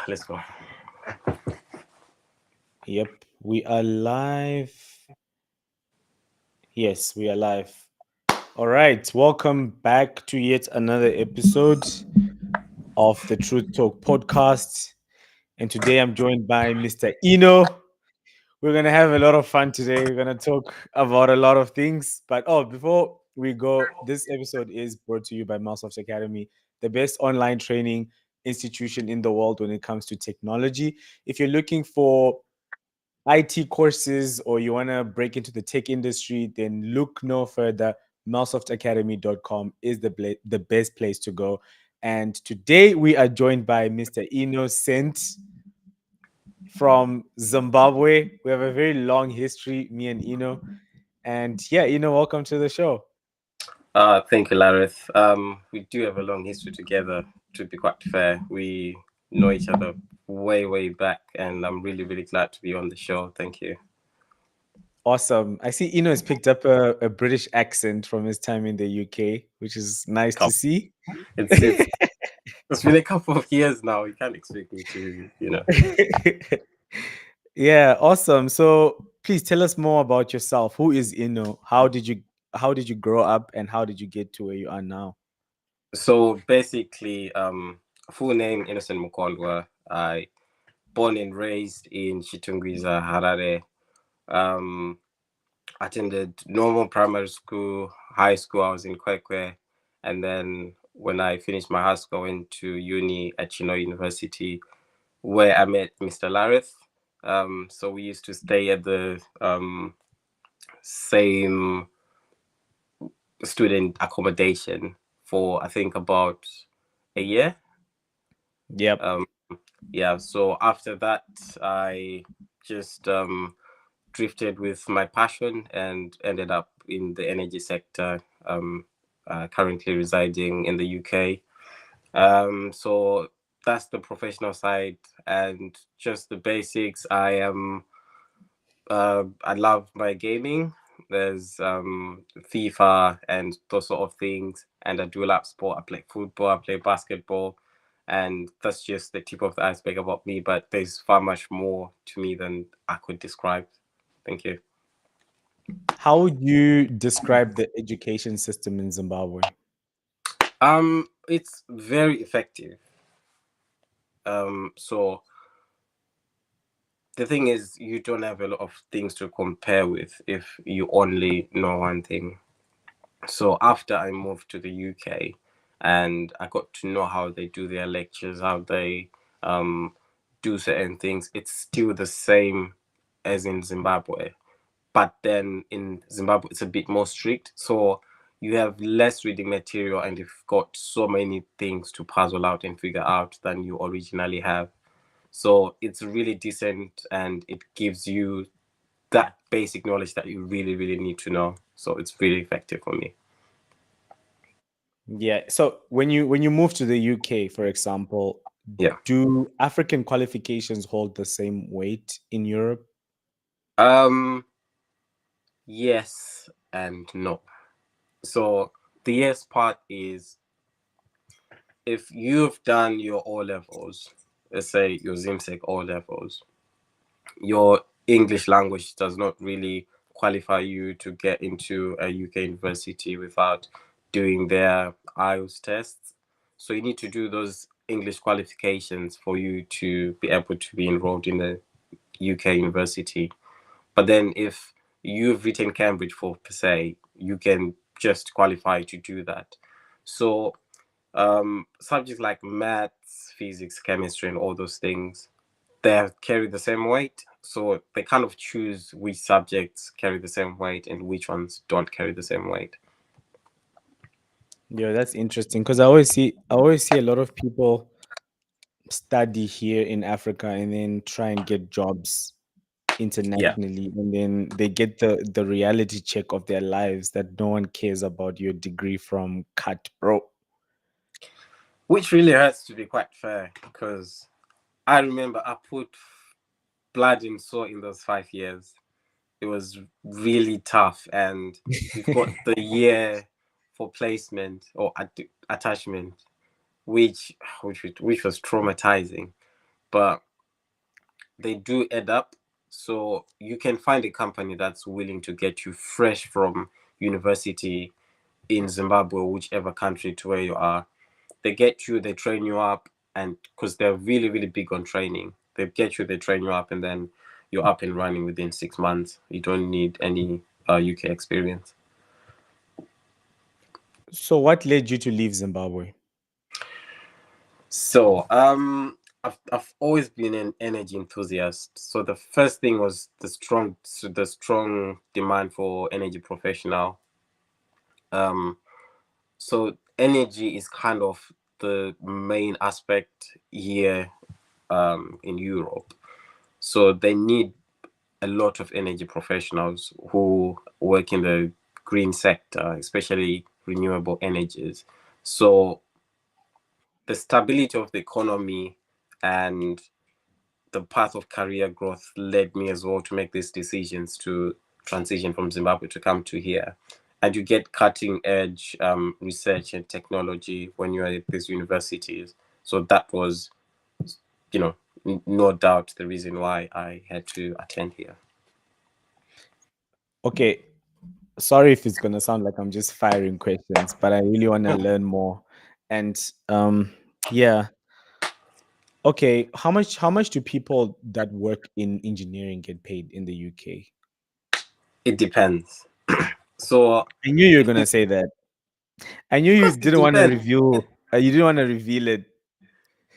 Let's go. Yep, we are live. Yes, we are live. All right, welcome back to yet another episode of the Truth Talk podcast. And today I'm joined by Mr. Eno. We're going to have a lot of fun today. We're going to talk about a lot of things. But before we go, this episode is brought to you by Microsoft Academy, the best online training institution in the world when it comes to technology. If you're looking for IT courses or you want to break into the tech industry, then look no further. Microsoftacademy.com is the best place to go. And today we are joined by Mr. Innocent from Zimbabwe. We have a very long history, me and Eno. And yeah, Eno, welcome to the show. Thank you, Larith. We do have a long history together. To be quite fair, we know each other way back, and I'm really glad to be on the show. Thank you. Awesome. I see Eno has picked up a British accent from his time in the UK, which is nice to Come. see. It's it's been a couple of years now. You can't expect me to. Yeah, awesome. So please tell us more about yourself. Who is Eno? How did you grow up and how did you get to where you are now? So basically, full name Innocent Mukondwa. I born and raised in Chitungwiza, Harare. Um, attended normal primary school, high school. I was in Kwekwe, and then when I finished my high school, I went to uni at Chino University, where I met Mr. Larith. So we used to stay at the same student accommodation for I think about a year. Yep. Um, yeah. So after that, I just drifted with my passion and ended up in the energy sector. Currently residing in the UK. So that's the professional side and just the basics. I love my gaming. There's FIFA and those sort of things, and I do a lot of sport. I play football, I play basketball, and that's just the tip of the iceberg about me. But there's far much more to me than I could describe. Thank you. How would you describe the education system in Zimbabwe? It's very effective. So the thing is, you don't have a lot of things to compare with if you only know one thing. So after I moved to the UK, and I got to know how they do their lectures, how they um, do certain things, it's still the same as in Zimbabwe. But then in Zimbabwe, it's a bit more strict. So you have less reading material and you've got so many things to puzzle out and figure out than you originally have. So it's really decent and it gives you that basic knowledge that you really need to know. So it's really effective for me. Yeah. So when you move to the UK, for example, Yeah. do African qualifications hold the same weight in Europe? Um, yes and no. So the yes part is if you've done your O levels, let's say your ZIMSEC O levels, your English language does not really qualify you to get into a UK university without doing their IELTS tests. So you need to do those English qualifications for you to be able to be enrolled in the UK university. But then if you've written Cambridge for per se, you can just qualify to do that. So subjects like maths, physics, chemistry, and all those things, they carry the same weight. So they kind of choose which subjects carry the same weight and which ones don't carry the same weight. Yeah, that's interesting because I always see a lot of people study here in Africa and then try and get jobs Yeah. internationally, and then they get the reality check of their lives that no one cares about your degree from cut, bro. Which really hurts, to be quite fair, because I remember I put blood and soul in those 5 years. It was really tough, and we've got the year for placement or attachment, which was traumatizing. but they do add up. So you can find a company that's willing to get you fresh from university in Zimbabwe or whichever country to where you are. They get you, they train you up, and because they're really, really big on training, they get you, they train you up, and then you're up and running within 6 months. You don't need any UK experience. So, what led you to leave Zimbabwe? So, I've always been an energy enthusiast. So the first thing was the strong demand for energy professional. Um, so energy is kind of the main aspect here in Europe. So they need a lot of energy professionals who work in the green sector, especially renewable energies. So the stability of the economy and the path of career growth led me as well to make these decisions to transition from Zimbabwe to come to here. And you get cutting edge research and technology when you're at these universities. So that was, you know, no doubt the reason why I had to attend here. Okay, sorry if it's gonna sound like I'm just firing questions, but I really want to learn more. And yeah, okay. How much do people that work in engineering get paid in the UK? It depends. So I knew you were it, gonna it, say that. I knew of you course, it didn't want to depends. reveal. You didn't want to reveal it.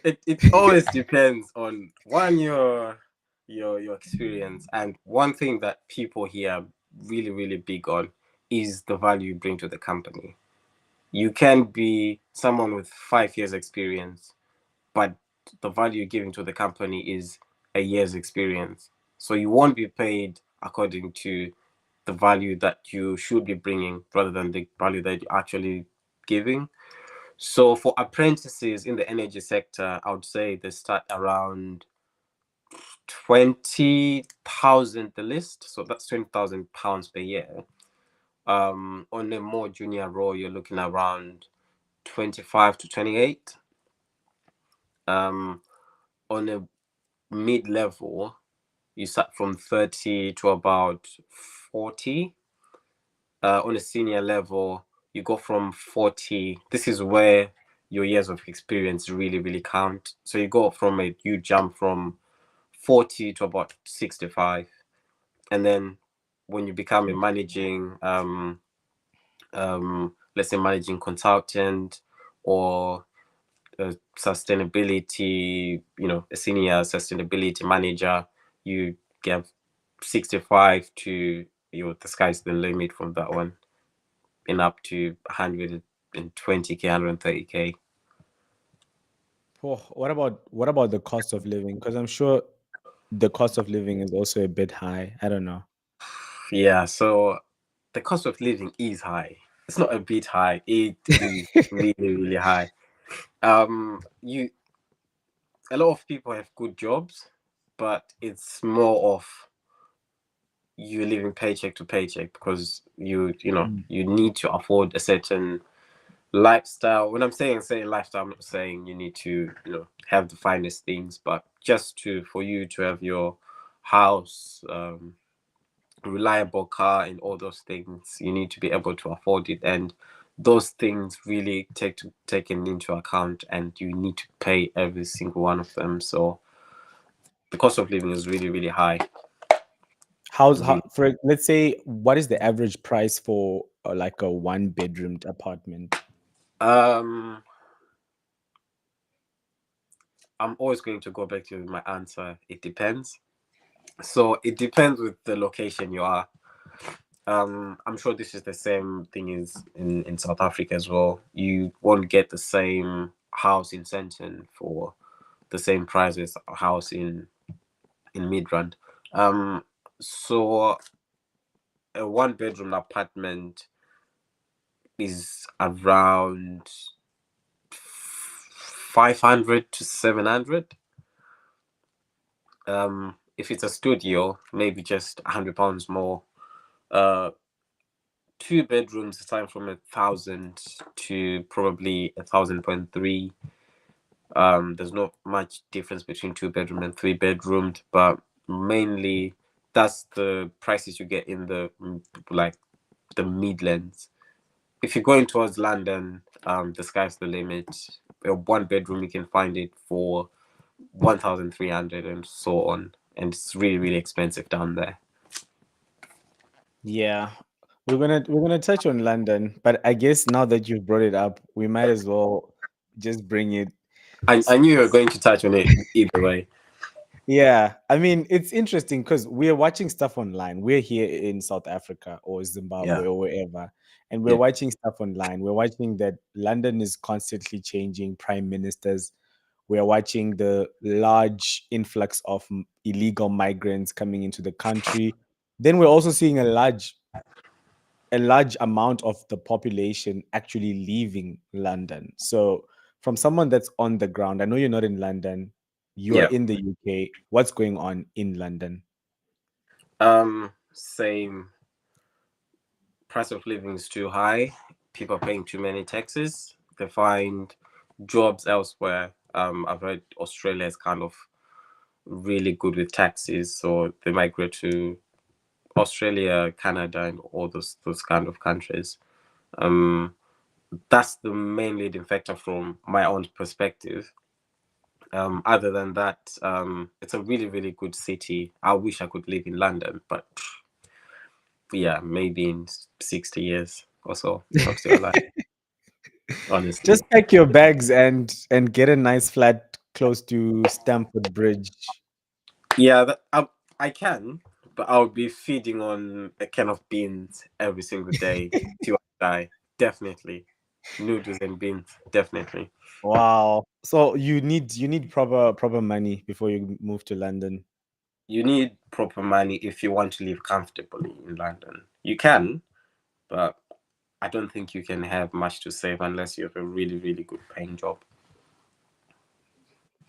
It always depends on one your experience, and one thing that people here are really really big on is the value you bring to the company. You can be someone with 5 years experience, but the value you're giving to the company is a year's experience, so you won't be paid according to the value that you should be bringing rather than the value that you're actually giving. So for apprentices in the energy sector, I would say they start around 20,000 the list. So that's £20,000 per year. On a more junior role, you're looking around 25 to 28. Um, on a mid level, you start from 30 to about 40. On a senior level, you go from 40. This is where your years of experience really, really count. So you jump from 40 to about 65. And then when you become a let's say managing consultant or a sustainability, a senior sustainability manager, you get 65 to, the sky's the limit from that one, and up to 120K, 130K. Oh, what about the cost of living? Because I'm sure the cost of living is also a bit high. I don't know. Yeah, so the cost of living is high. It's not a bit high, it is really, really high. You A lot of people have good jobs, but it's more of you living paycheck to paycheck because Mm. you need to afford a certain lifestyle. When I'm saying certain lifestyle, I'm not saying you need to have the finest things, but just to for you to have your house, reliable car, and all those things, you need to be able to afford it, and those things really taken into account, and you need to pay every single one of them. So the cost of living is really really high. How Really. for let's say what is the average price for like a one bedroomed apartment? um I'm always going to go back to my answer. It depends. So it depends with the location you are. I'm sure this is the same thing is in South Africa as well. You won't get the same house in Sandton for the same price as a house in Midrand. Um, so a one bedroom apartment is around 500 to 700. If it's a studio, maybe just £100 more. Uh, Two bedrooms starting from 1,000 to probably 1,000.3. There's not much difference between 2 bedroom and 3 bedroomed, but mainly that's the prices you get in the like the Midlands. If you're going towards London, the sky's the limit. A 1 bedroom you can find it for 1,300 and so on, and it's really really expensive down there. Yeah. We're gonna touch on London, but I guess now that you've brought it up, we might as well just bring it. I knew you were going to touch on it either way. Yeah, I mean, it's interesting because we're watching stuff online. We're here in South Africa or Yeah, Zimbabwe or wherever, and we're yeah, watching stuff online. We're watching that London is constantly changing prime ministers. We're watching the large influx of illegal migrants coming into the country. Then we're also seeing a large amount of the population actually leaving London. So, from someone that's on the ground, I know you're not in London, you are yeah. in the UK. What's going on in London? Same. Price of living is too high. People are paying too many taxes. They find jobs elsewhere. I've heard Australia is kind of really good with taxes, so they migrate to Australia, Canada, and all those kind of countries. Um, that's the main leading factor from my own perspective. Other than that, it's a really really good city. I wish I could live in London, but yeah, maybe in 60 years or so, if I'm still alive. Honestly, Just pack your bags and get a nice flat close to Stamford Bridge. yeah, I can, but I'll be feeding on a can of beans every single day till I die. Definitely, noodles and beans. Definitely, Wow. So you need proper money before you move to London. you need proper money if you want to live comfortably in London. You can, but I don't think you can have much to save unless you have a really really good paying job.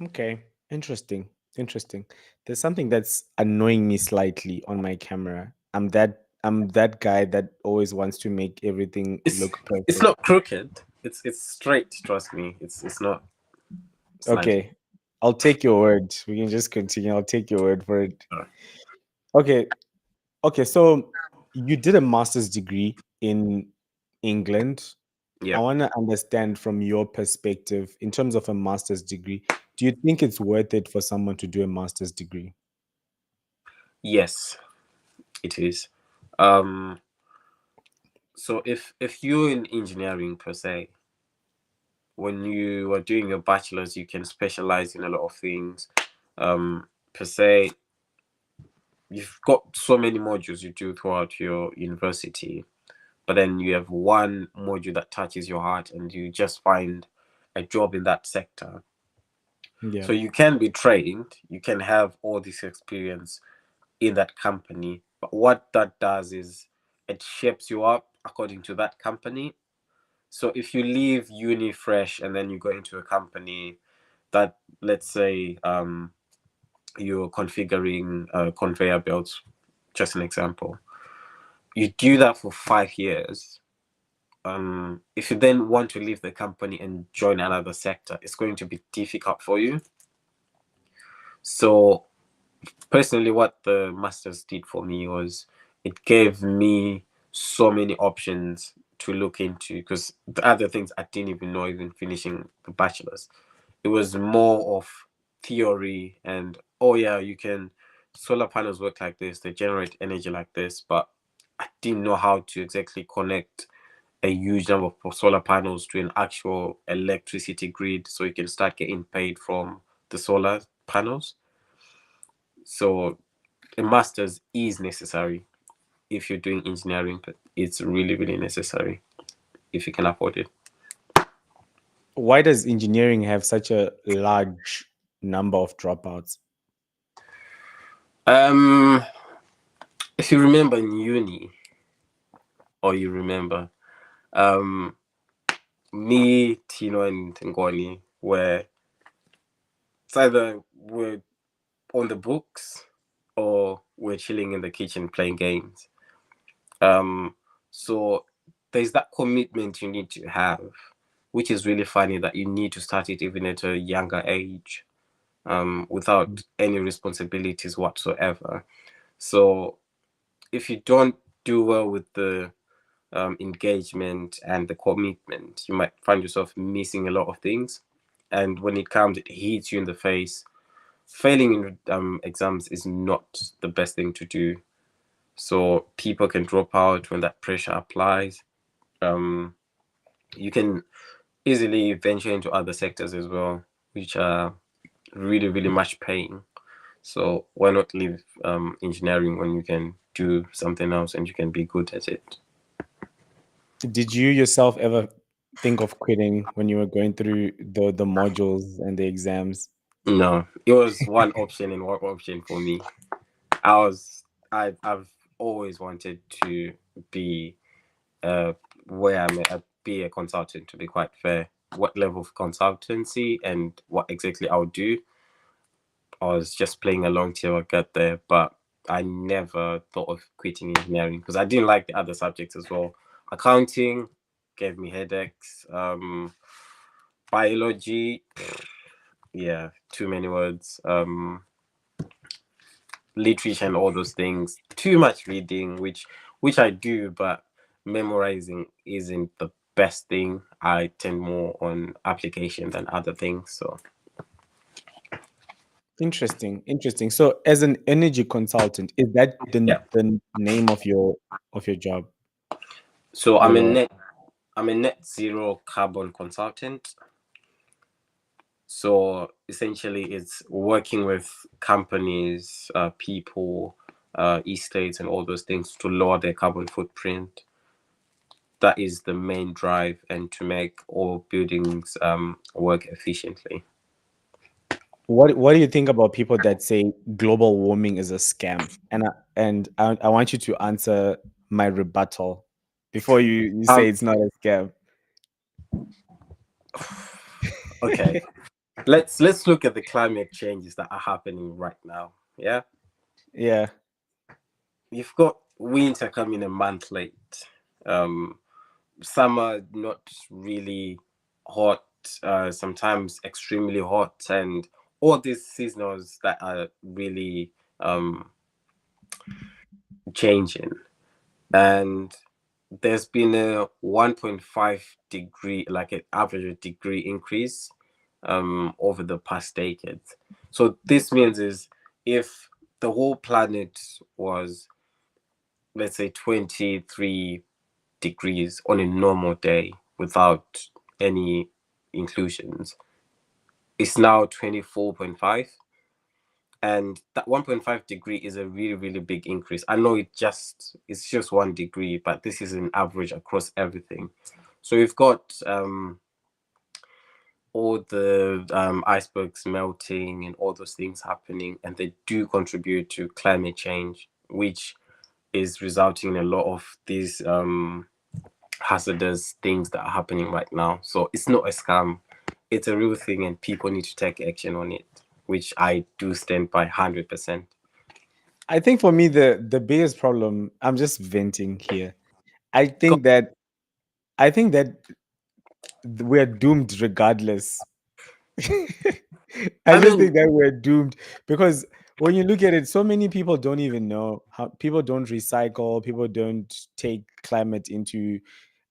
Okay. Interesting. Interesting. There's something that's annoying me slightly on my camera. I'm that guy that always wants to make everything It's look it's perfect. not crooked. It's straight. Trust me. It's not slanted. Okay. I'll take your word. We can just continue. I'll take your word for it. Uh, Okay. Okay, so you did a master's degree in England. I Yeah. want to understand from your perspective, in terms of a master's degree, do you think it's worth it for someone to do a master's degree? Yes, it is. Um, so if you're in engineering per se, when you are doing your bachelor's, you can specialize in a lot of things. Per se, you've got so many modules you do throughout your university, but then you have one module that touches your heart, and you just find a job in that sector. Yeah. So you can be trained, you can have all this experience in that company, but what that does is it shapes you up according to that company. So if you leave uni fresh and then you go into a company that, let's say, you're configuring conveyor belts, just an example, you do that for 5 years. If you then want to leave the company and join another sector, it's going to be difficult for you. So personally, what the masters did for me was it gave me so many options to look into, because the other things I didn't even know, even finishing the bachelor's, it was more of theory. And oh yeah, you can, solar panels work like this, they generate energy like this, but I didn't know how to exactly connect a huge number of solar panels to an actual electricity grid so you can start getting paid from the solar panels. So a master's is necessary if you're doing engineering, but it's really really necessary if you can afford it. Why does engineering have such a large number of dropouts? um if you remember in uni, or you remember, um me, Tino, and Ngoni were, it's either we're on the books or we're chilling in the kitchen playing games. um so there's that commitment you need to have. which is really funny that you need to start it even at a younger age, without any responsibilities whatsoever. So if you don't do well with the engagement and the commitment, you might find yourself missing a lot of things. And when it comes, it hits you in the face. Failing in exams is not the best thing to do. So people can drop out when that pressure applies. Um, you can easily venture into other sectors as well, which are really, really much paying. So why not leave engineering when you can do something else and you can be good at it? Did you yourself ever think of quitting when you were going through the modules and the exams? No, it was one option and one option for me. I was I've always wanted to be uh where I'm at, be a consultant, to be quite fair. What level of consultancy and what exactly I would do, I was just playing along till I got there, but I never thought of quitting engineering because I didn't like the other subjects as well. Accounting gave me headaches. Biology, yeah, too many words. Literature and all those things, too much reading, which I do, but memorizing isn't the best thing. I tend more on application than other things. So Interesting, interesting. So, as an energy consultant, is that yeah. the name of your job? So Your I'm a net zero carbon consultant. So essentially, it's working with companies, people, estates, and all those things to lower their carbon footprint. That is the main drive, and to make all buildings work efficiently. what do you think about people that say global warming is a scam? And I want you to answer my rebuttal before you say Um, it's not a scam. okay, let's look at the climate changes that are happening right now. Yeah, Yeah. you've got winter coming a month late. Um, Summer not really hot, sometimes extremely hot, and all these seasonals that are really changing. And there's been a 1.5 degree, like an average degree increase over the past decade. So this means is if the whole planet was, let's say, 23 degrees on a normal day without any inclusions, it's now 24.5. And that 1.5 degree is a really, really big increase. I know it's just 1 degree, but this is an average across everything. So we've got all the icebergs melting and all those things happening, and they do contribute to climate change, which is resulting in a lot of these hazardous things that are happening right now. So it's not a scam, it's a real thing, and people need to take action on it, which I do stand by 100%. I think for me the biggest problem, I'm just venting here. I Go- think that I think that we're doomed regardless. I I just mean, think that we're doomed because when you look at it, so many people don't even know how people don't recycle, people don't take climate into.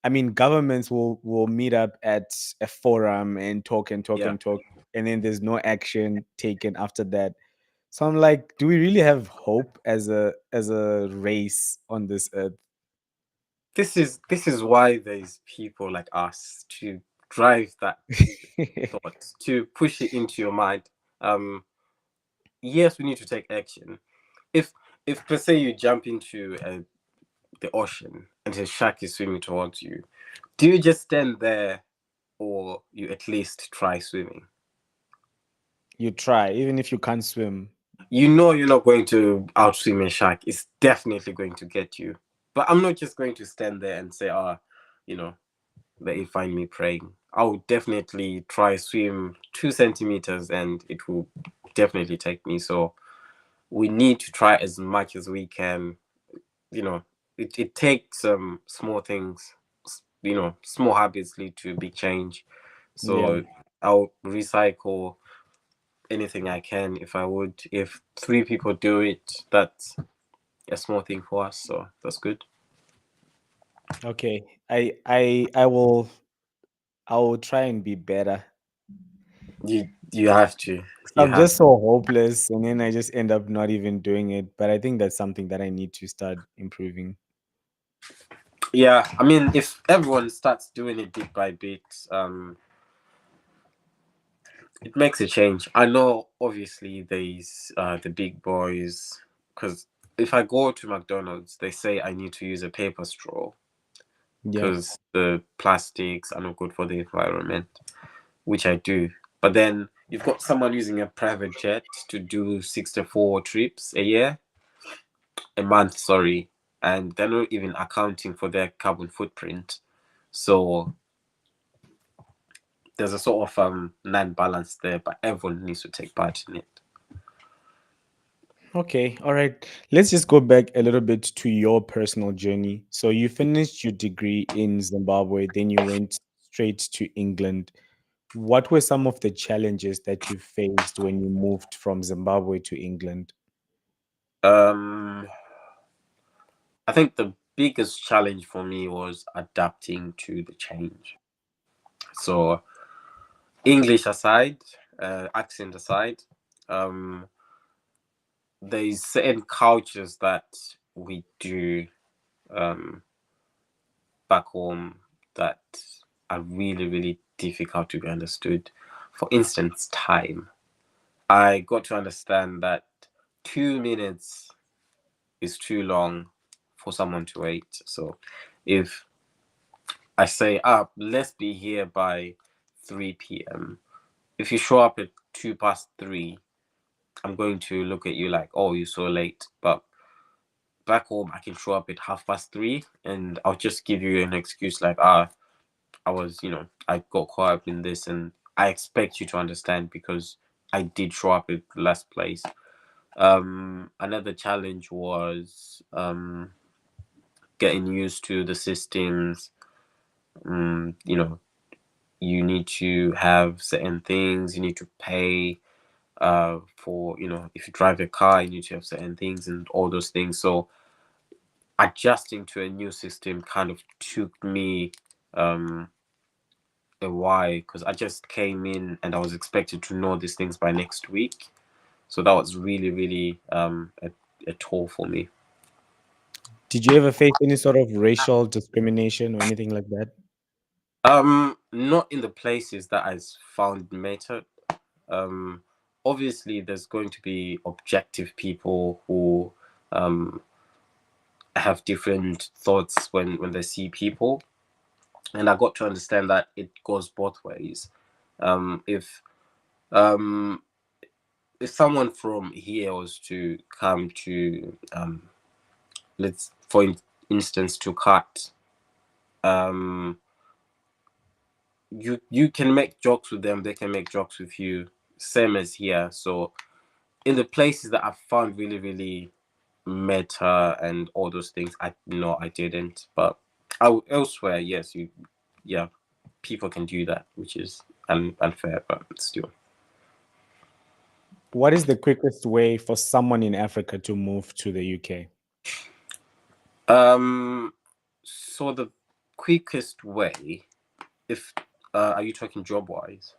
I mean, governments will meet up at a forum and talk and talk yeah, and talk, and then there's no action taken after that. So I'm like, do we really have hope as a race on this earth? this is why there's people like us to drive that thought, to push it into your mind. Um, yes, we need to take action. If if per se you jump into the ocean and a shark is swimming towards you, do you just stand there or you at least try swimming? You try, even if you can't swim. You know you're not going to outswim a shark. It's definitely going to get you. But I'm not just going to stand there and say, you know, let it find me praying. I will definitely try swim 2 centimeters and it will definitely take me. So we need to try as much as we can. You know, it takes small things, small habits lead to big change. Yeah. So I'll recycle anything I can if I would. If three people do it, that's a small thing for us. So that's good. Okay. I will try and be better. You have to. You I'm have just so hopeless, and then I just end up not even doing it. But I think that's something that I need to start improving. Yeah, I mean, if everyone starts doing it bit by bit, it makes a change. I know, obviously, there's the big boys, because if I go to McDonald's, they say I need to use a paper straw Yeah. because the plastics are not good for the environment, which I do. But then you've got someone using a private jet to do 64 trips a month, sorry, and they're not even accounting for their carbon footprint. So there's a sort of non-balance there, but everyone needs to take part in it. Okay. All right. Let's just go back a little bit to your personal journey. So you finished your degree in Zimbabwe, then you went straight to England. What were some of the challenges that you faced when you moved from Zimbabwe to England? Um, I think the biggest challenge for me was adapting to the change. So English aside, accent aside, um, there's certain cultures that we do um, back home that are really, really difficult to be understood. For instance, time. I got to understand that 2 minutes is too long for someone to wait. So if I say, let's be here by 3 p.m., if you show up at 2 past 3, I'm going to look at you like, oh, you're so late. But back home, I can show up at 3:30 and I'll just give you an excuse like, I got caught up in this and I expect you to understand because I did show up at the last place. Another challenge was getting used to the systems. You know, you need to have certain things, you need to pay for, if you drive a car, you need to have certain things and all those things. So adjusting to a new system kind of took me um, a while because I just came in and I was expected to know these things by next week. So that was really, really a toll for me. Did you ever face any sort of racial discrimination or anything like that? Not in the places that I found mattered. Um, Obviously, there's going to be objective people who um, have different thoughts when they see people, and I got to understand that it goes both ways. Um, if um, if someone from here was to come to let's for instance to cut, um, you can make jokes with them, they can make jokes with you, same as here. So in the places that I found really, really meta and all those things, I no, I didn't. But elsewhere, yes, yeah, people can do that, which is unfair, but still. What is the quickest way for someone in Africa to move to the UK? Um, so the quickest way, if are you talking job wise?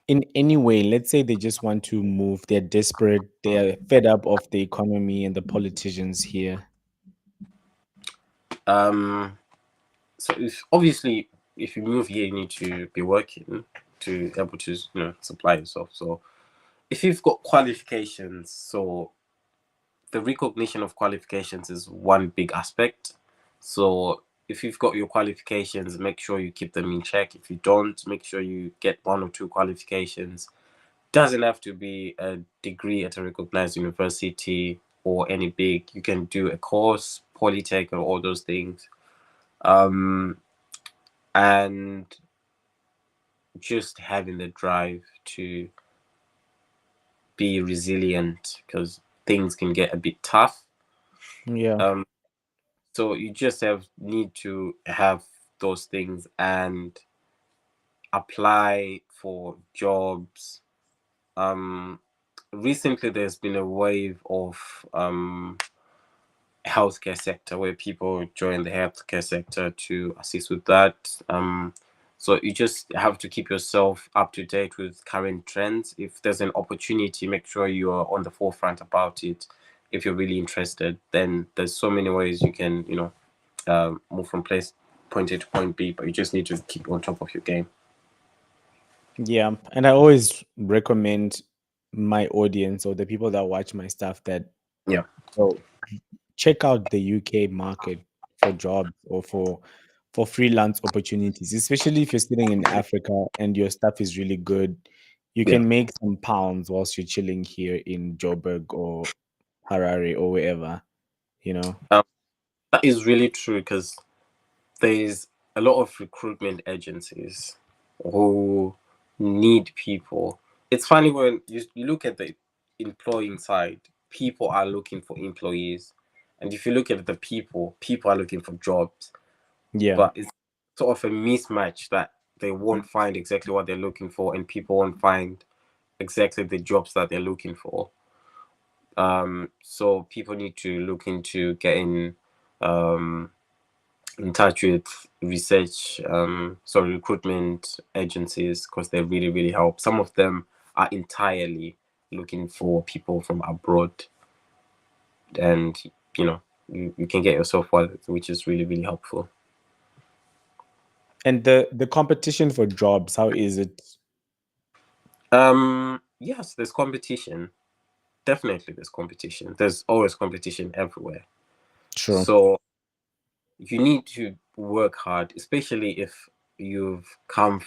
In any way, let's say they just want to move, they're desperate, they're fed up of the economy and the politicians here. Um, so if obviously if you move here, you need to be working to able to supply yourself. So if you've got qualifications, so the recognition of qualifications is one big aspect. So if you've got your qualifications, make sure you keep them in check. If you don't, make sure you get one or two qualifications. Doesn't have to be a degree at a recognized university or any big. You can do a course, polytech, or all those things. Um, and just having the drive to be resilient because things can get a bit tough. Yeah. Um, so you just need to have those things and apply for jobs. Um, Recently, there's been a wave of healthcare sector where people join the healthcare sector to assist with that. So you just have to keep yourself up to date with current trends. If there's an opportunity, make sure you are on the forefront about it. If you're really interested, then there's so many ways you can, move from place point A to point B, but you just need to keep on top of your game. Yeah, and I always recommend my audience or the people that watch my stuff that Yeah. so check out the UK market for jobs or for freelance opportunities, especially if you're sitting in Africa and your stuff is really good. You Yeah. can make some pounds whilst you're chilling here in Joburg or Harare or wherever, you know. Um, that is really true because there's a lot of recruitment agencies who need people. It's funny when you look at the employing side, people are looking for employees. And if you look at the people are looking for jobs. Yeah. But it's sort of a mismatch that they won't find exactly what they're looking for, and people won't find exactly the jobs that they're looking for. So people need to look into getting um, in touch with recruitment agencies because they really, really help. Some of them are entirely looking for people from abroad, and you can get yourself one, which is really, really helpful. And the competition for jobs, how is it? Yes, there's competition. Definitely, there's competition. There's always competition everywhere. True. So you need to work hard, especially if you've come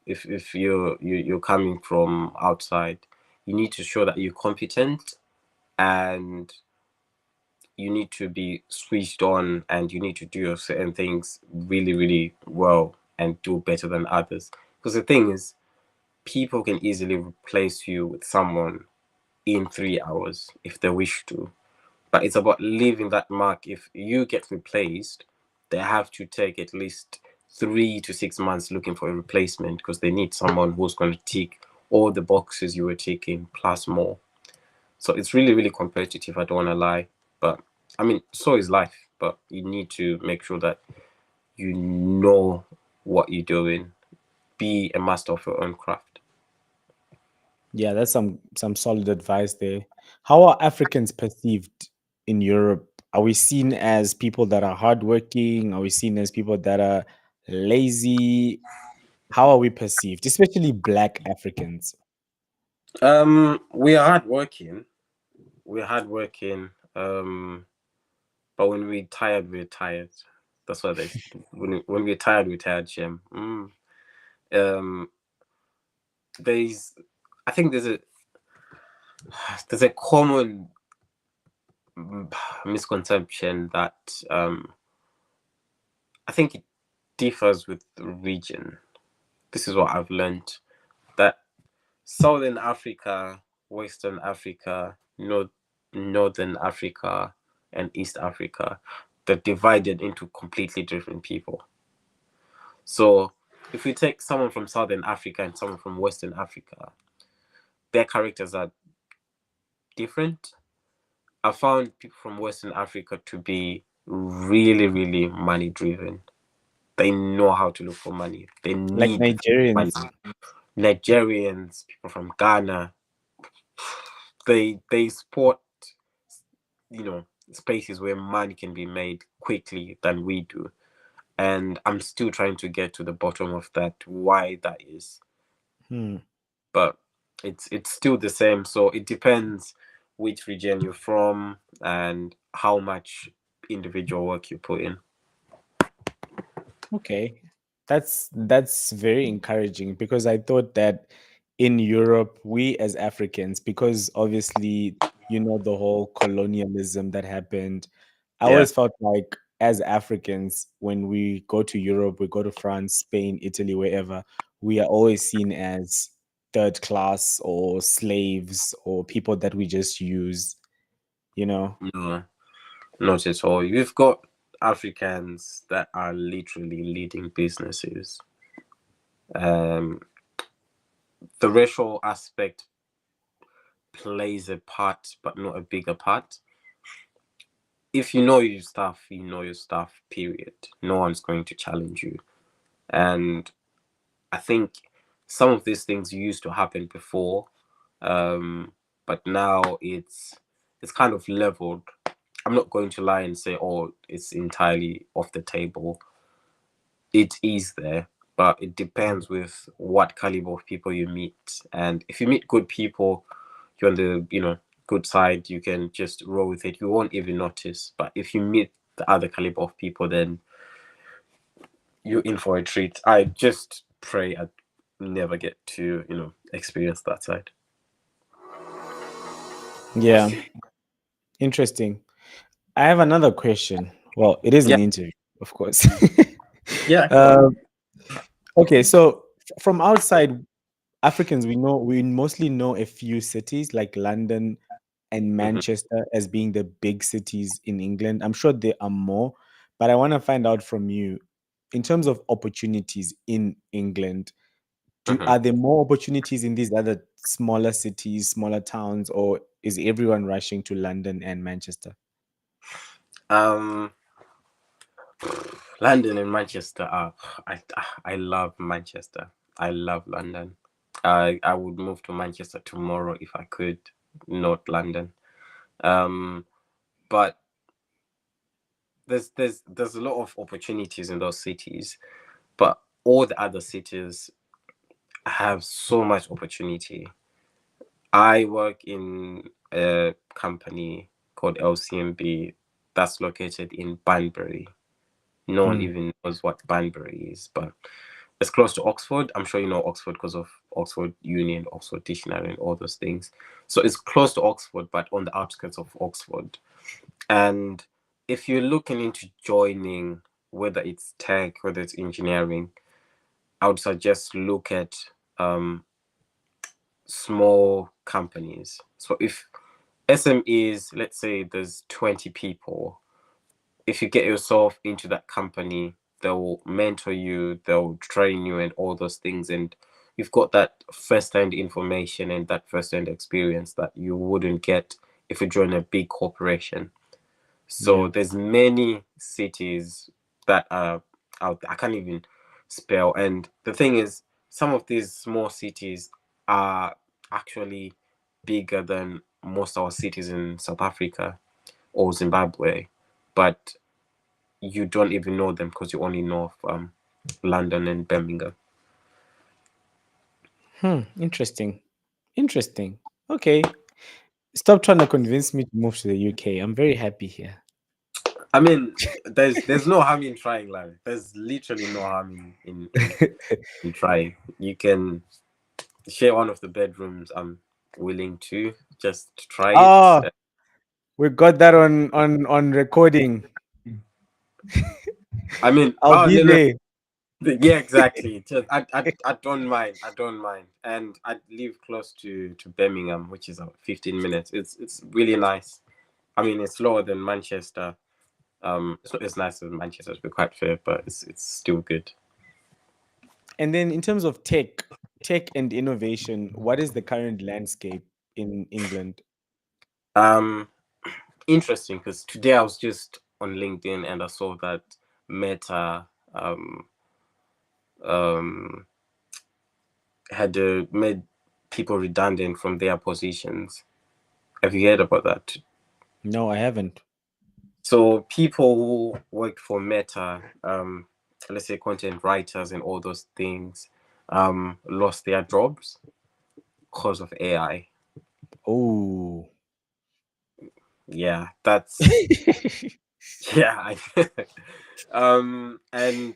if you're coming from outside, you need to show that you're competent, and you need to be switched on, and you need to do your certain things really, really well and do better than others. Because the thing is, people can easily replace you with someone in 3 hours if they wish to, but it's about leaving that mark. If you get replaced, they have to take at least 3 to 6 months looking for a replacement because they need someone who's going to tick all the boxes you were ticking plus more. So it's really, really competitive. I don't want to lie, but I mean, so is life. But you need to make sure that you know what you're doing. Be a master of your own craft. Yeah, that's some solid advice there. How are Africans perceived in Europe? Are we seen as people that are hardworking? Are we seen as people that are lazy? How are we perceived, especially Black Africans? We are hardworking. We're hardworking. But when we're tired, we're tired. That's what they. When we're tired, we're tired, Shem. Um, there's, I think there's a common misconception that I think it differs with the region. This is what I've learned, that Southern Africa, Western Africa, Northern Africa, and East Africa, they're divided into completely different people. So if we take someone from Southern Africa and someone from Western Africa, their characters are different. I found people from Western Africa to be really, really money driven. They know how to look for money. They Like need money. Nigerians. Nigerians, people from Ghana, they sport, spaces where money can be made quickly than we do. And I'm still trying to get to the bottom of that, why that is. Hmm. But it's still the same. So it depends which region you're from and how much individual work you put in. Okay. That's very encouraging because I thought that in Europe, we as Africans, because obviously, the whole colonialism that happened, I Yeah. always felt like as Africans, when we go to Europe, we go to France, Spain, Italy, wherever, we are always seen as third class or slaves or people that we just use, you know? No, not at all. You've got Africans that are literally leading businesses. Um, the racial aspect plays a part, but not a bigger part. If you know your stuff, period. No one's going to challenge you. And I think some of these things used to happen before, but now it's kind of leveled. I'm not going to lie and say, oh, it's entirely off the table. It is there, but it depends with what caliber of people you meet. And if you meet good people, you're on the good side, you can just roll with it. You won't even notice. But if you meet the other caliber of people, then you're in for a treat. I just pray I never get to experience that side. Yeah, interesting. I have another question. Well, it is Yeah. an interview, of course. Yeah, go on. um, okay, so from outside, Africans, we mostly know a few cities like London and Mhm. Manchester as being the big cities in England. I'm sure there are more, but I want to find out from you in terms of opportunities in England. Mhm. Are there more opportunities in these other smaller cities, smaller towns, or is everyone rushing to London and Manchester? Um, London and Manchester are. I love Manchester. I love London. I would move to Manchester tomorrow if I could, not London. Um, but there's a lot of opportunities in those cities, but all the other cities have so much opportunity. I work in a company called LCMB that's located in Banbury. No one Hmm. even knows what Banbury is, but it's close to Oxford. I'm sure you know Oxford because of Oxford Union, Oxford Dictionary, and all those things. So it's close to Oxford, but on the outskirts of Oxford. And if you're looking into joining, whether it's tech, whether it's engineering, I would suggest look at um, small companies. So if SMEs, let's say there's 20 people, if you get yourself into that company, they'll mentor you, they'll train you, and all those things. And you've got that first-hand information and that first-hand experience that you wouldn't get if you join a big corporation. So Yeah. there's many cities that are out there. I can't even spell. And the thing is, some of these small cities are actually bigger than most of our cities in South Africa or Zimbabwe, but you don't even know them because you only know of London and Birmingham. Interesting. Interesting. Okay. Stop trying to convince me to move to the UK. I'm very happy here. I mean, there's no harm in trying, Larry. There's literally no harm in trying. You can share one of the bedrooms. I'm willing to just try it. Oh, we got that on recording. I mean, I'll oh be no, no, there. yeah, exactly. Just I don't mind. I don't mind, and I live close to Birmingham, which is 15 minutes. It's really nice. I mean, it's lower than Manchester. It's not as nice as Manchester, to be quite fair, but it's still good. And then in terms of tech and innovation, what is the current landscape in England? Um, Interesting because today I was just on LinkedIn and I saw that Meta um had made people redundant from their positions. Have you heard about that? No, I haven't. So people who worked for Meta, let's say content writers and all those things, lost their jobs because of AI. Oh. Yeah, that's yeah. And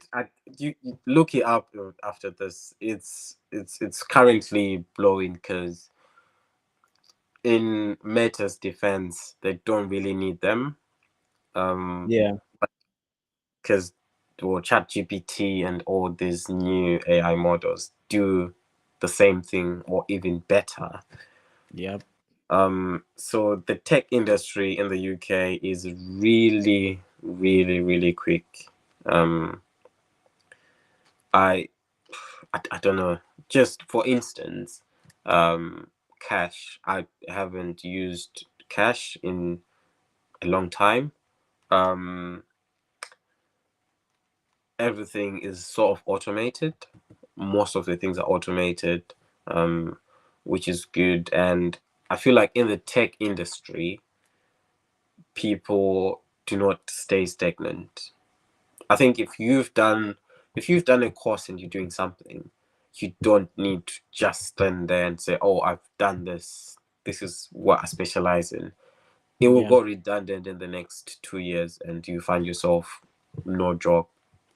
you look it up after this. It's currently blowing because in Meta's defense, they don't really need them. Um, Yeah. because well, ChatGPT and all these new AI models do the same thing or even better. Yep. So the tech industry in the UK is really, really, really quick. Um, I, I don't know. Just for instance, cash. I haven't used cash in a long time. Um, Everything is sort of automated. Most of the things are automated, um, which is good. And I feel like in the tech industry, people do not stay stagnant. I think if you've done a course and you're doing something, you don't need to just stand there and say, "Oh, I've done this. This is what I specialize in." It will Yeah. go redundant in the next 2 years, and you find yourself no job.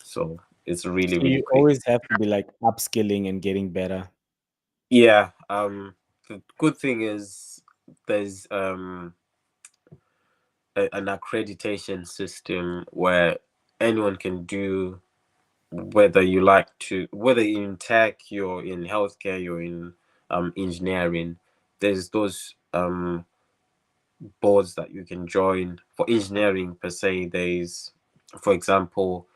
So it's really, So really you quick. always have to be like upskilling and getting better. Yeah. The good thing is there's an accreditation system where anyone can do, whether you like to, whether in tech, you're in healthcare, you're in engineering. There's those boards that you can join for engineering per se. There's, for example,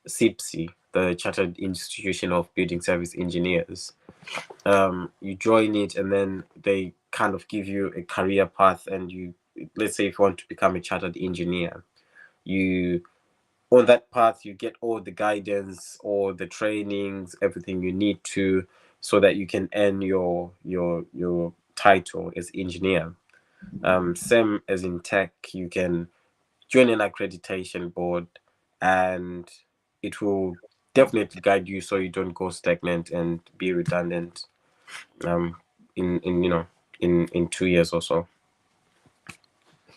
CIPSI, the Chartered Institution of Building Service Engineers. You join it, and then they kind of give you a career path. And you, let's say, if you want to become a chartered engineer, you on that path you get all the guidance, all the trainings, everything you need to, so that you can earn your title as engineer. Same as in tech, you can join an accreditation board, and it will definitely guide you so you don't go stagnant and be redundant um in in 2 years or so.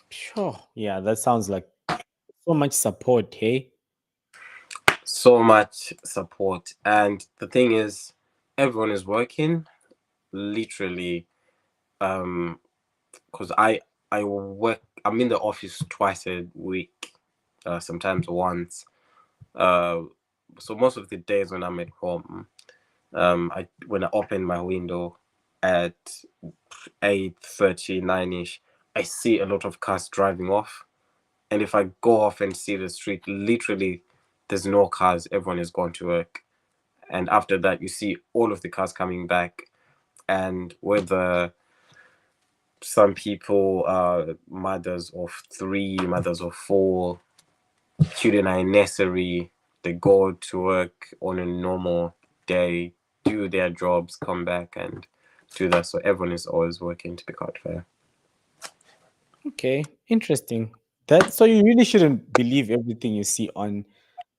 Sure. Yeah, that sounds like so much support, hey? So much support. And the thing is, everyone is working literally, because I work, I'm in the office twice a week, sometimes once. uh so most of the days when I'm at home, I when I open my window at 8:39ish, I see a lot of cars driving off. And if I go off and see the street, literally there's no cars, everyone is gone to work. And after that, you see all of the cars coming back. And whether some people are mothers of three, mothers of four, children are in nursery, they go to work on a normal day, do their jobs, come back and do that. So everyone is always working, to be quite fair. Okay, interesting. That so you really shouldn't believe everything you see on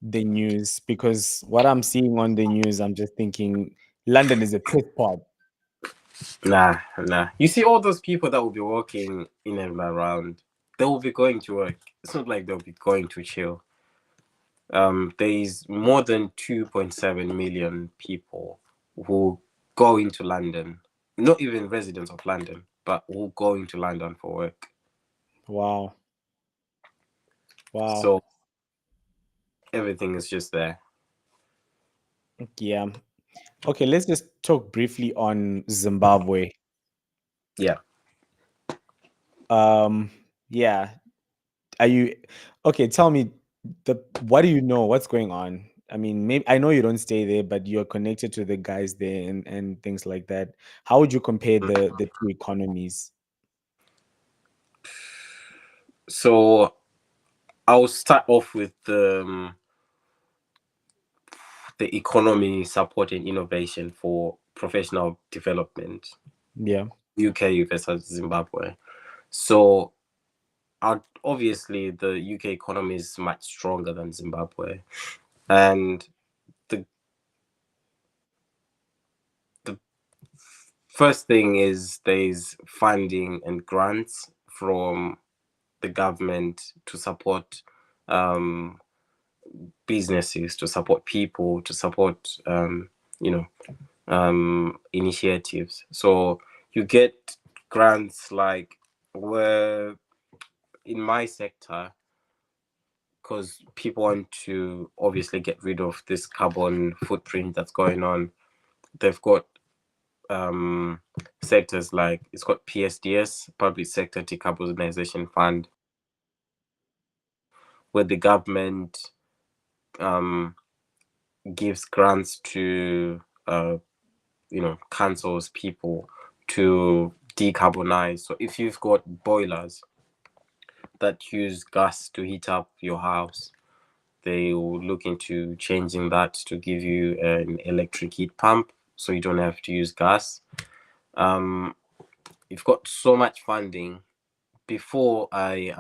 the news because what I'm seeing on the news, I'm just thinking London is a piss pot. Nah, nah. You see all those people that will be walking in and around, they will be going to work. It's not like they'll be going to chill. There is more than 2.7 million people who go into London, not even residents of London, but who go into London for work. Wow. Wow. So everything is just there. Yeah. Okay, let's just talk briefly on Zimbabwe. Yeah. Um, yeah. Are you okay? Tell me what do you know? What's going on? I mean, maybe I know you don't stay there, but you're connected to the guys there and things like that. How would you compare the two economies? So I'll start off with the economy supporting innovation for professional development, Yeah. UK versus Zimbabwe. So obviously the UK economy is much stronger than Zimbabwe, and the the first thing is there's funding and grants from the government to support um, businesses, to support people, to support you know initiatives. So you get grants like, where in my sector, because people want to obviously get rid of this carbon footprint that's going on. They've got sectors like, it's got PSDS, Public Sector Decarbonization Fund, where the government um, gives grants to councils, people to decarbonize. So if you've got boilers that use gas to heat up your house, they will look into changing that to give you an electric heat pump, so you don't have to use gas. Um, you've got so much funding. Before I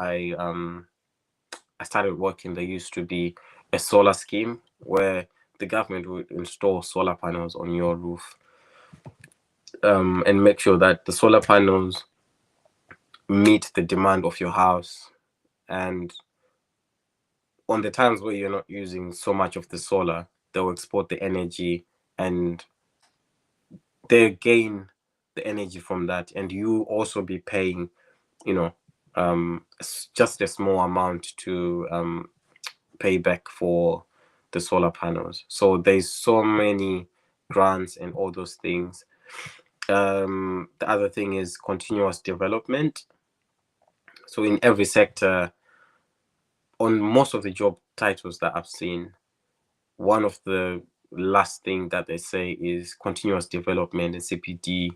started working, there used to be a solar scheme where the government would install solar panels on your roof, and make sure that the solar panels meet the demand of your house. And on the times where you're not using so much of the solar, they'll export the energy and they gain the energy from that. And you also be paying, you know, just a small amount to pay back for the solar panels. So there's so many grants and all those things. The other thing is continuous development. So in every sector, on most of the job titles that I've seen, one of the last thing that they say is continuous development and CPD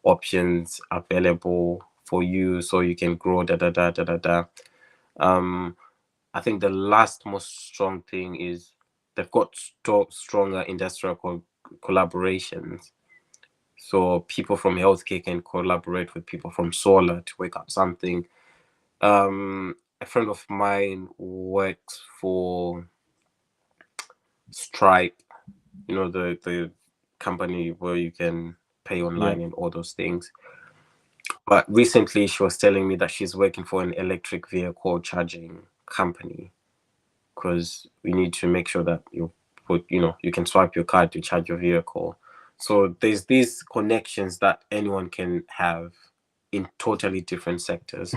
options available for you so you can grow da da da da da da. Um, I think the last most strong thing is they've got stronger industrial collaborations. So people from healthcare can collaborate with people from solar to work out something. A friend of mine works for Stripe, the company where you can pay Yeah. online and all those things. But recently she was telling me that she's working for an electric vehicle charging company because we need to make sure that you can swipe your card to charge your vehicle. So there's these connections that anyone can have in totally different sectors.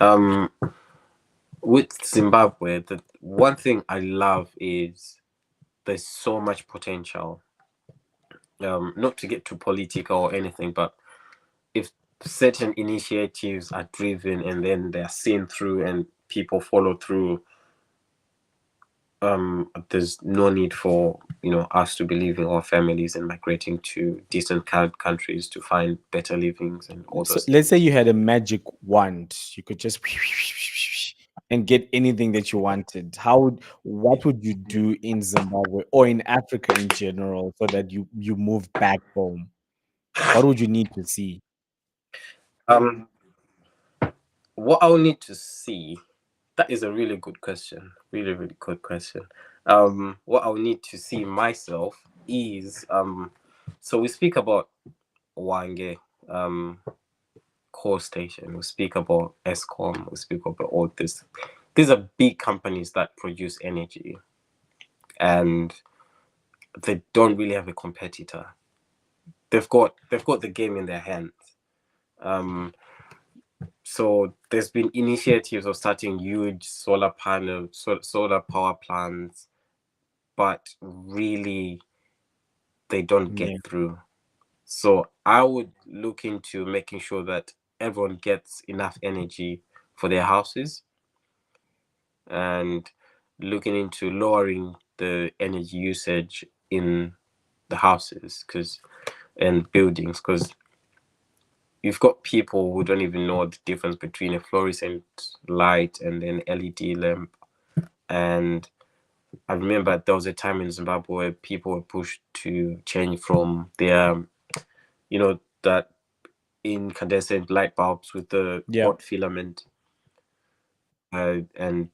Um, with Zimbabwe, the one thing I love is there's so much potential. Not to get too political or anything, but if certain initiatives are driven and then they're seen through and people follow through, there's no need for us to be leaving our families and migrating to distant countries to find better livings and all So those let's say things. you had a magic wand, you could just and get anything that you wanted. What would you do in Zimbabwe or in Africa in general so that you move back home? What would you need to see? Um, what I'll need to see, that is a really good question. Really, really good question. What I'll need to see myself is so we speak about Wange, um, core station. We speak about ESCOM. We speak about all this. These are big companies that produce energy, and they don't really have a competitor. They've got the game in their hands. Um, so there's been initiatives of starting huge solar power plants, but really they don't get Yeah. through. So I would look into making sure that everyone gets enough energy for their houses and looking into lowering the energy usage in the houses and buildings because you've got people who don't even know the difference between a fluorescent light and an LED lamp. And I remember there was a time in Zimbabwe where people were pushed to change from their, that incandescent light bulbs with the Yeah. hot filament, and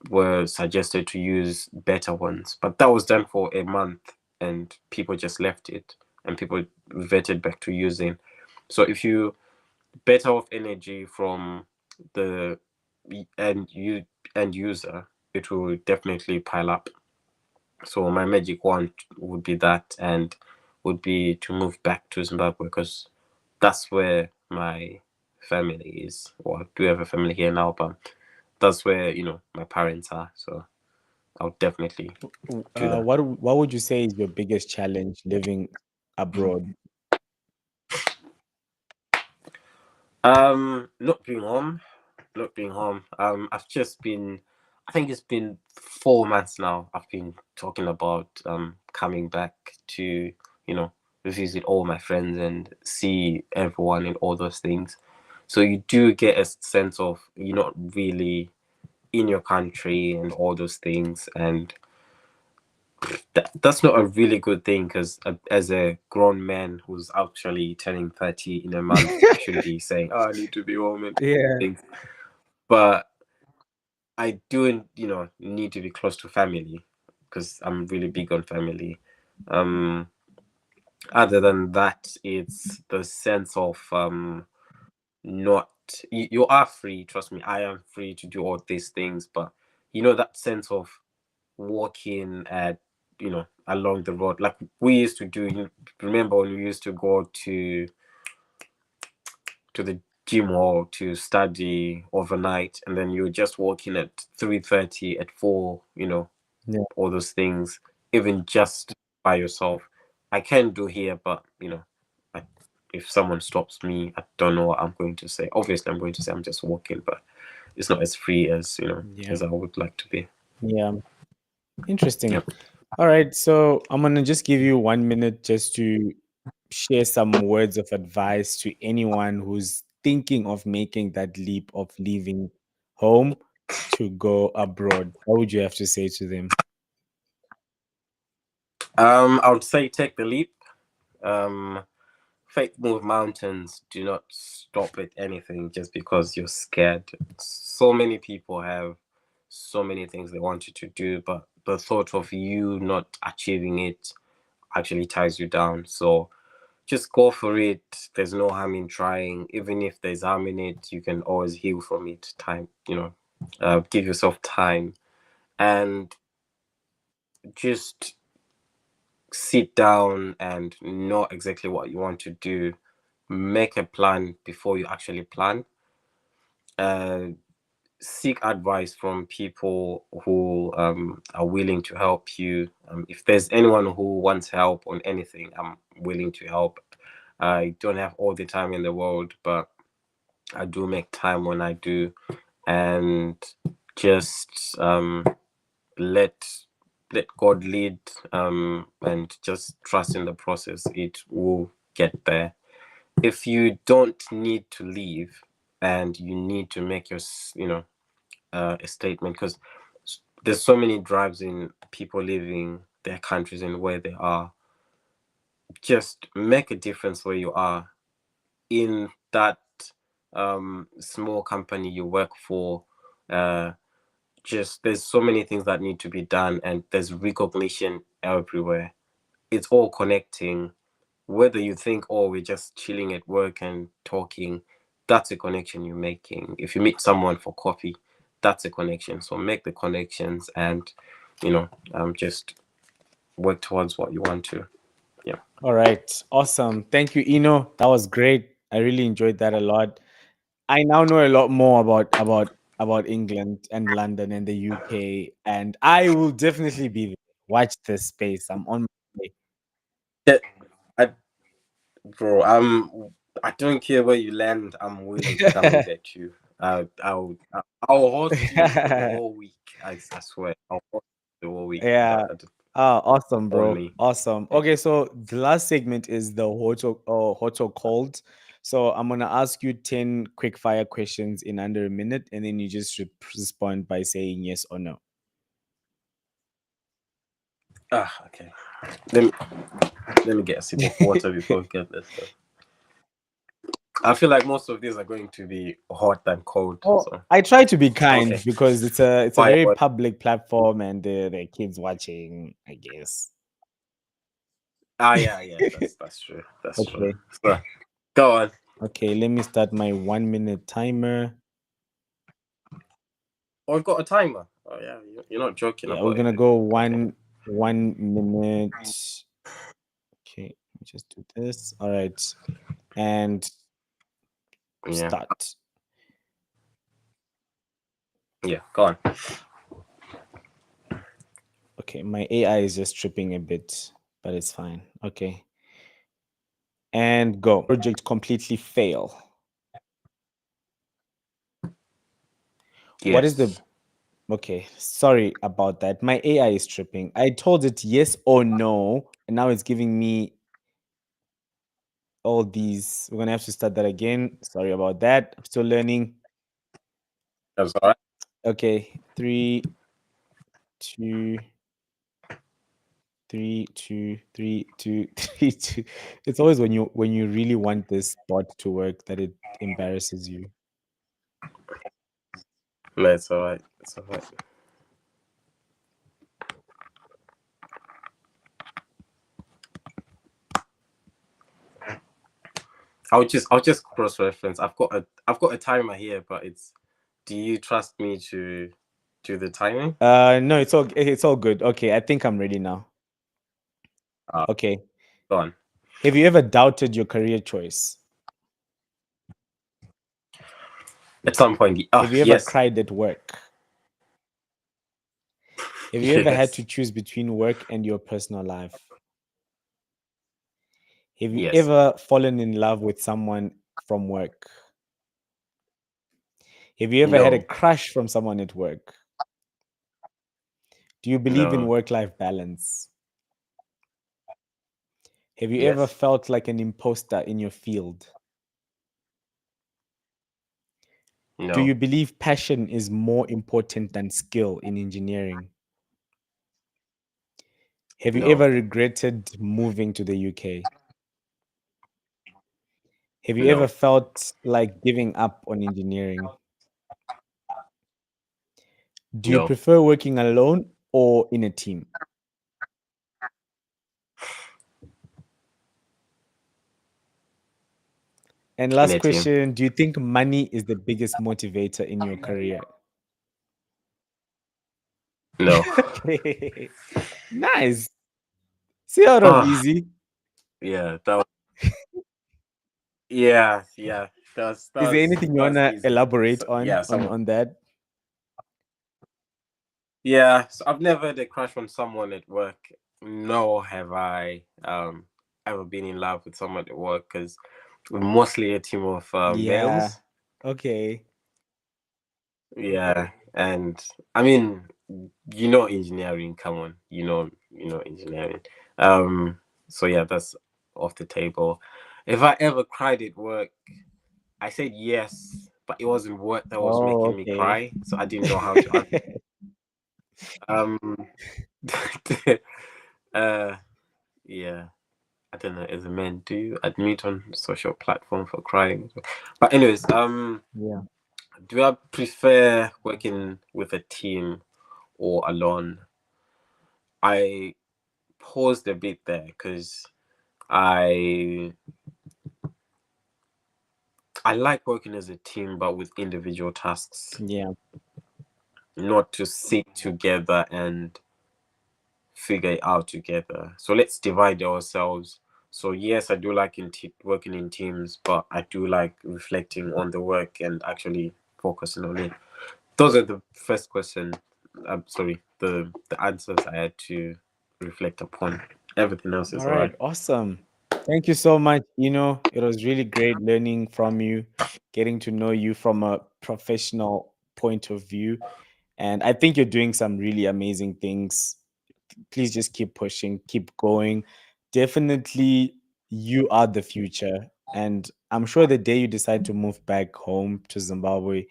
were suggested to use better ones. But that was done for a month, and people just left it, and people reverted back to using. So if you better off energy from the end user, it will definitely pile up. So my magic wand would be that, and would be to move back to Zimbabwe because that's where my family is. Or I do have a family here now, but that's where my parents are. So I'll definitely do that. What would you say is your biggest challenge living abroad? Not being home, not being home. I've just been I think it's been 4 months now. I've been talking about coming back to, you know, visit all my friends and see everyone and all those things. So you do get a sense of you're not really in your country and all those things, and that's not a really good thing because as a grown man who's actually turning 30 in a month, I should be saying, "Oh, I need to be home," and Yeah. things. But I do, need to be close to family because I'm really big on family. Um, Other than that, it's the sense of not you are free. Trust me, I am free to do all these things, but that sense of walking at along the road like we used to do. Remember when we used to go to the gym hall to study overnight, and then you're just walking at 3:30 at 4, Yeah. all those things, even just by yourself. I can do here, but I, if someone stops me, I don't know what I'm going to say. Obviously I'm going to say I'm just walking, but it's not as free as Yeah. as I would like to be. Yeah. Interesting. Yep. All right. So I'm gonna just give you 1 minute just to share some words of advice to anyone who's thinking of making that leap of leaving home to go abroad. What would you have to say to them? I would say take the leap. um Faith move mountains. Do not stop at anything just because you're scared. So many people have so many things they want you to do, but the thought of you not achieving it actually ties you down. So just go for it. There's no harm in trying. Even if there's harm in it, you can always heal from it. Time, give yourself time and just sit down and know exactly what you want to do. Make a plan before you actually plan. Uh, Seek advice from people who are willing to help you. If there's anyone who wants help on anything, I'm willing to help. I don't have all the time in the world, but I do make time when I do, and just let let God lead, and just trust in the process. It will get there. If you don't need to leave and you need to make your a statement, because there's so many drives in people leaving their countries and where they are, just make a difference where you are in that small company you work for. uh just there's so many things that need to be done, and there's recognition everywhere. It's all connecting. Whether you think, oh, we're just chilling at work and talking, that's a connection you're making. If you meet someone for coffee, that's a connection. So make the connections and, just work towards what you want to. Yeah. All right. Awesome. Thank you, Eno. That was great. I really enjoyed that a lot. I now know a lot more about England and London and the UK, and I will definitely be there. Watch this space. I'm on my way. Yeah, I, bro, I don't care where you land. I'm willing to come and get you. I'll host you for the whole week. I swear, I'll host you the whole week. Yeah. Oh, awesome, On bro. me. Awesome. Okay, so the last segment is the hot or cold. So I'm gonna ask you 10 quick fire questions in under a minute, and then you just respond by saying yes or no. Okay. Let me let me get a sip of water before we get this stuff. I feel like most of these are going to be hot and cold. Oh, So I try to be kind okay, because it's a fire very away. public platform, and the kids watching, I guess. Yeah, yeah, that's true. That's true. Okay. So go on. Okay, let me start my 1 minute timer. Oh, we've got a timer. Oh yeah, you're not joking Yeah, we're about it gonna then. go Okay. 1 minute. Okay, let me just do this. All right. And Yeah, start. yeah. Go on. Okay, my AI is just tripping a bit, but it's fine. Okay. And go. Project completely fail. What is the Yes. Okay, sorry about that. My AI is tripping. I told it yes or no, and now it's giving me all these. We're gonna have to start that again. Sorry about that. I'm still learning. That's all right. Okay, two, three, two, three, two. It's always when you really want this bot to work that it embarrasses you. No, it's all right. It's all right. I'll just cross reference. I've got a timer here, but it's. Do you trust me to do the timing? No, it's all good. Okay, I think I'm ready now. Uh, Okay. Go on. Have you ever doubted your career choice? At some point, oh Have you ever yes, cried at work? Have you ever had to yes, choose between work and your personal life? Have you yes. ever fallen in love with someone from work? Have you ever had a No, crush from someone at work? Do you believe in no, work life balance? Have you ever yes, felt like an imposter in your field? Do no, you believe passion is more important than skill in engineering? Have you no, ever regretted moving to the UK? Have you ever no, felt like giving up on engineering? Do you no. prefer working alone or in a team? And In last a team. question, do you think money is the biggest motivator in your career? No. Okay. Nice. See how it was Oh, easy. yeah. That was, yeah, yeah. That was that Is there was anything you that was wanna easy. elaborate So, on yeah. Someone. that? Yeah. So I've never had a crush on someone at work. Nor have I ever been in love with someone at work because we're mostly a team of Yeah. males. Okay. Yeah, and I mean, you know, engineering. Come on, you know engineering. Um, so yeah, that's off the table. If I ever cried at work, I said yes, but it wasn't work that was Oh, making me okay. cry, so I didn't know how to answer. Um, uh, yeah, I don't know. As a man, do you admit on social platform for crying? But anyways, Yeah. do I prefer working with a team or alone? I paused a bit there because I I like working as a team, but with individual tasks, Yeah. not to sit together and figure it out together. So let's divide ourselves. So yes, I do like working in teams, but I do like reflecting on the work and actually focusing on it. Those are the first question. I'm sorry, the answers I had to reflect upon. Everything else All is right. alright. Awesome. Thank you so much. It was really great learning from you, getting to know you from a professional point of view. And I think you're doing some really amazing things. Please just keep pushing, keep going. Definitely, you are the future. And I'm sure the day you decide to move back home to Zimbabwe,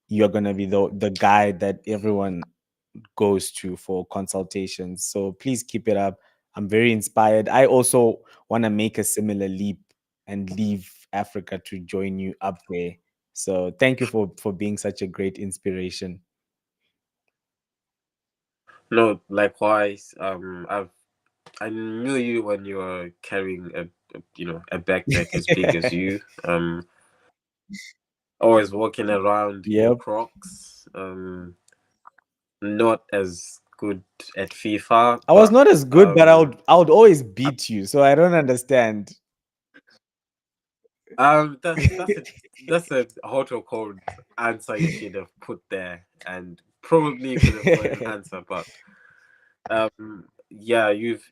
you're going to be the guy that everyone goes to for consultations. So please keep it up. I'm very inspired. I also want to make a similar leap and leave Africa to join you up there. So thank you for being such a great inspiration. No, likewise. I knew you when you were carrying a backpack as big as you. Always walking around in Yep. Crocs. Not as good at FIFA, I was but not as good, but I would always beat you. So I don't understand. that's a auto code answer you should have put there, and probably you could have got an answer, but yeah, you've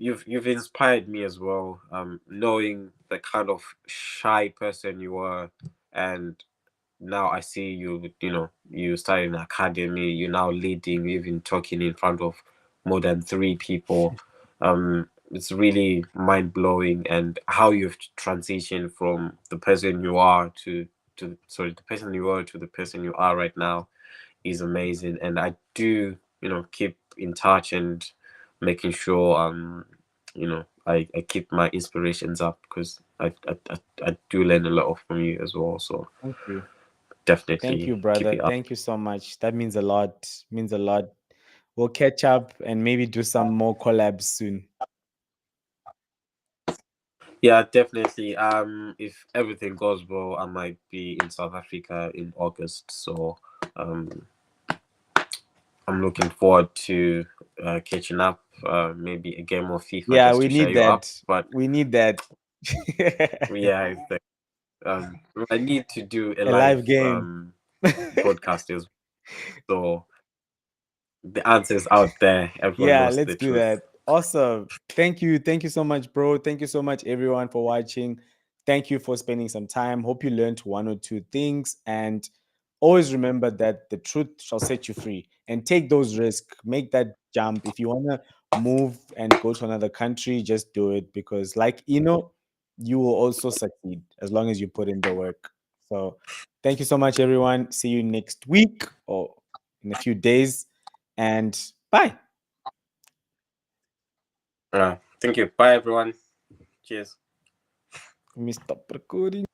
inspired me as well. Knowing the kind of shy person you are, and now I see you, you started an academy, you're now leading, even talking in front of more than three people. It's really mind blowing, and how you've transitioned from the person you are the person you were to the person you are right now is amazing. And I do, keep in touch and making sure, I keep my inspirations up, because I do learn a lot of from you as well. So Thank you. Thank you, definitely keep brother. it up. Thank you so much. That means a lot. Means a lot. We'll catch up and maybe do some more collabs soon. Yeah, definitely. If everything goes well, I might be in South Africa in August. So um, I'm looking forward to catching up. Maybe a game of FIFA Yeah, just we to share need you up. that. But We need that. yeah, um, I need to do a A live live game. broadcast as well. So the answer's out there. Everyone Yeah, knows let's the do truth. that. Awesome. Thank you. Thank you so much, bro. Thank you so much, everyone, for watching. Thank you for spending some time. Hope you learned one or two things. And always remember that the truth shall set you free, and take those risks. Make that jump. If you want to move and go to another country, just do it, because, like, you will also succeed as long as you put in the work. So, thank you so much, everyone. See you next week or in a few days. And bye. Thank you. Bye, everyone. Cheers. Let me stop recording.